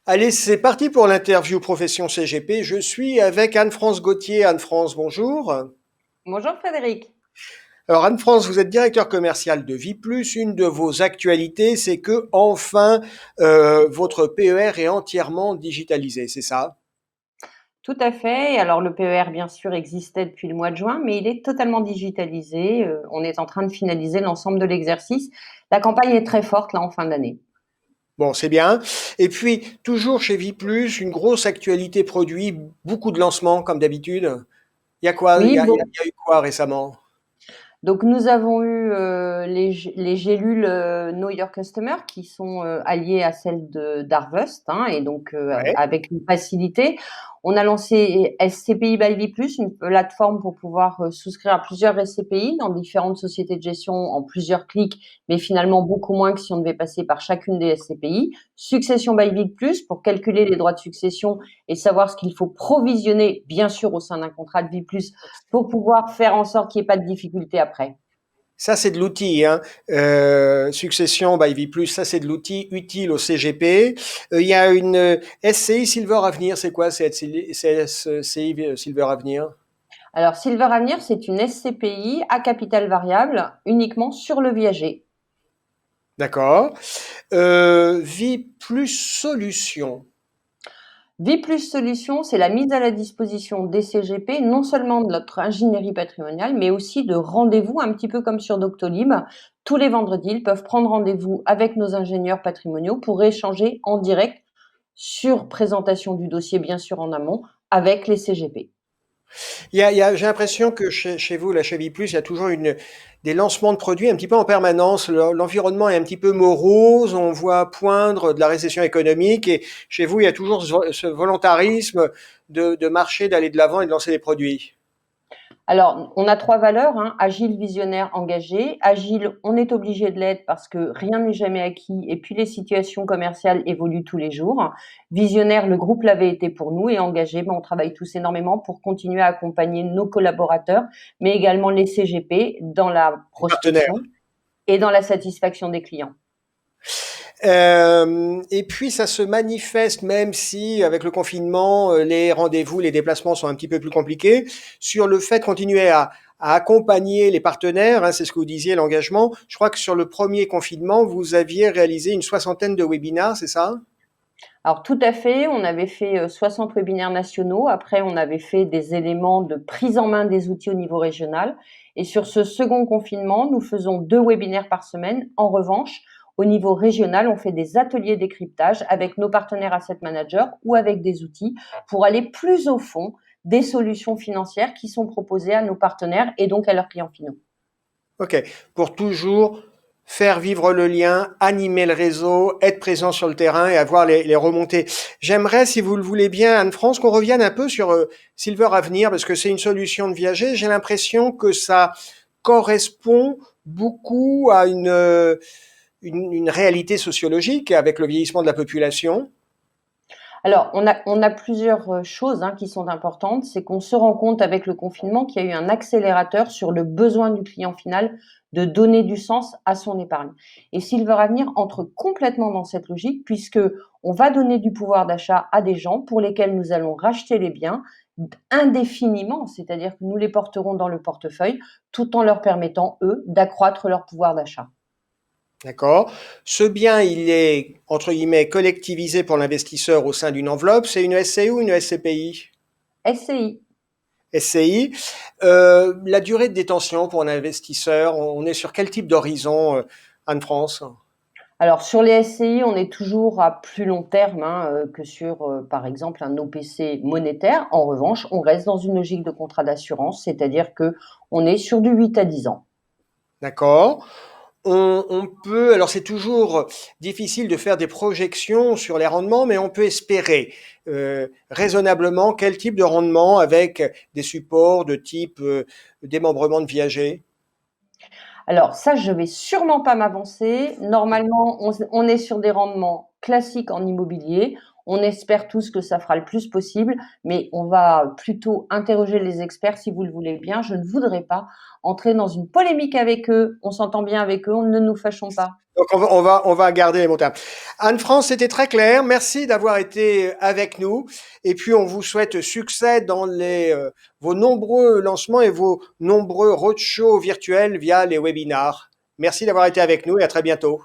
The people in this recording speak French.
Allez, c'est parti pour l'interview profession CGP. Je suis avec Anne-France Gauthier. Anne-France, bonjour. Bonjour Frédéric. Alors Anne-France, vous êtes directeur commercial de Viplus. Une de vos actualités, c'est que enfin votre PER est entièrement digitalisé, c'est ça? Tout à fait. Alors le PER, bien sûr, existait depuis le mois de juin, mais il est totalement digitalisé. On est en train de finaliser l'ensemble de l'exercice. La campagne est très forte là en fin d'année. Bon, c'est bien. Et puis toujours chez Viplus, une grosse actualité produit, beaucoup de lancements comme d'habitude. Il y a quoi? Oui, Il y a eu quoi récemment? donc nous avons eu les gélules Know Your Customer qui sont alliées à celles de d'Harvest, hein, et donc Ouais. avec une facilité. On a lancé SCPI by Vplus, une plateforme pour pouvoir souscrire à plusieurs SCPI dans différentes sociétés de gestion en plusieurs clics, mais finalement beaucoup moins que si on devait passer par chacune des SCPI. Succession by Vplus pour calculer les droits de succession et savoir ce qu'il faut provisionner, bien sûr au sein d'un contrat de Vplus, pour pouvoir faire en sorte qu'il n'y ait pas de difficulté après. Ça, c'est de l'outil, hein. Succession by V+, ça, c'est de l'outil utile au CGP. Il y a une SCI Silver Avenir. C'est quoi cette SCI Silver Avenir? Alors, Silver Avenir, c'est une SCPI à capital variable uniquement sur le viager. D'accord. V+ Solutions. Vplus Solutions, c'est la mise à la disposition des CGP, non seulement de notre ingénierie patrimoniale, mais aussi de rendez-vous, un petit peu comme sur Doctolib. Tous les vendredis, ils peuvent prendre rendez-vous avec nos ingénieurs patrimoniaux pour échanger en direct sur présentation du dossier, bien sûr en amont, avec les CGP. J'ai l'impression que chez vous, là, chez V+, il y a toujours des lancements de produits un petit peu en permanence. L'environnement est un petit peu morose, on voit poindre de la récession économique et chez vous, il y a toujours ce volontarisme de marcher, d'aller de l'avant et de lancer des produits. Alors, on a trois valeurs, hein, agile, visionnaire, engagé. Agile, on est obligé de l'être parce que rien n'est jamais acquis et puis les situations commerciales évoluent tous les jours. Visionnaire, le groupe l'avait été pour nous et engagé, on travaille tous énormément pour continuer à accompagner nos collaborateurs, mais également les CGP dans la Les partenaires. prospection et dans la satisfaction des clients. Et puis ça se manifeste, même si avec le confinement, les rendez-vous, les déplacements sont un petit peu plus compliqués, sur le fait de continuer à accompagner les partenaires, hein, c'est ce que vous disiez, l'engagement. Je crois que sur le premier confinement, vous aviez réalisé une soixantaine de webinars, c'est ça? Alors tout à fait, on avait fait 60 webinaires nationaux. Après, on avait fait des éléments de prise en main des outils au niveau régional. Et sur ce second confinement, nous faisons 2 webinaires par semaine. En revanche, au niveau régional, on fait des ateliers décryptage avec nos partenaires asset managers ou avec des outils pour aller plus au fond des solutions financières qui sont proposées à nos partenaires et donc à leurs clients finaux. Ok. Pour toujours faire vivre le lien, animer le réseau, être présent sur le terrain et avoir les remontées. J'aimerais, si vous le voulez bien, Anne-France, qu'on revienne un peu sur Silver Avenir, parce que c'est une solution de viager. J'ai l'impression que ça correspond beaucoup à une réalité sociologique avec le vieillissement de la population. Alors, on a plusieurs choses, hein, qui sont importantes. C'est qu'on se rend compte avec le confinement qu'il y a eu un accélérateur sur le besoin du client final de donner du sens à son épargne. Et Silver Avenir entre complètement dans cette logique puisque on va donner du pouvoir d'achat à des gens pour lesquels nous allons racheter les biens indéfiniment, c'est-à-dire que nous les porterons dans le portefeuille tout en leur permettant, eux, d'accroître leur pouvoir d'achat. D'accord. Ce bien, il est, entre guillemets, collectivisé pour l'investisseur au sein d'une enveloppe. C'est une SCI ou une SCPI? SCI. SCI. La durée de détention pour un investisseur, on est sur quel type d'horizon, Anne-France? Alors sur les SCI, on est toujours à plus long terme, hein, que sur, par exemple, un OPC monétaire. En revanche, on reste dans une logique de contrat d'assurance, c'est-à-dire que on est sur du 8 à 10 ans. D'accord. On peut, alors c'est toujours difficile de faire des projections sur les rendements, mais on peut espérer raisonnablement quel type de rendement avec des supports de type démembrement de viager. Alors ça, je vais sûrement pas m'avancer. Normalement, on est sur des rendements classiques en immobilier. On espère tous que ça fera le plus possible, mais on va plutôt interroger les experts si vous le voulez bien. Je ne voudrais pas entrer dans une polémique avec eux. On s'entend bien avec eux, ne nous fâchons pas. Donc on va garder les mots termes. Anne-France, c'était très clair. Merci d'avoir été avec nous. Et puis on vous souhaite succès dans vos nombreux lancements et vos nombreux roadshows virtuels via les webinars. Merci d'avoir été avec nous et à très bientôt.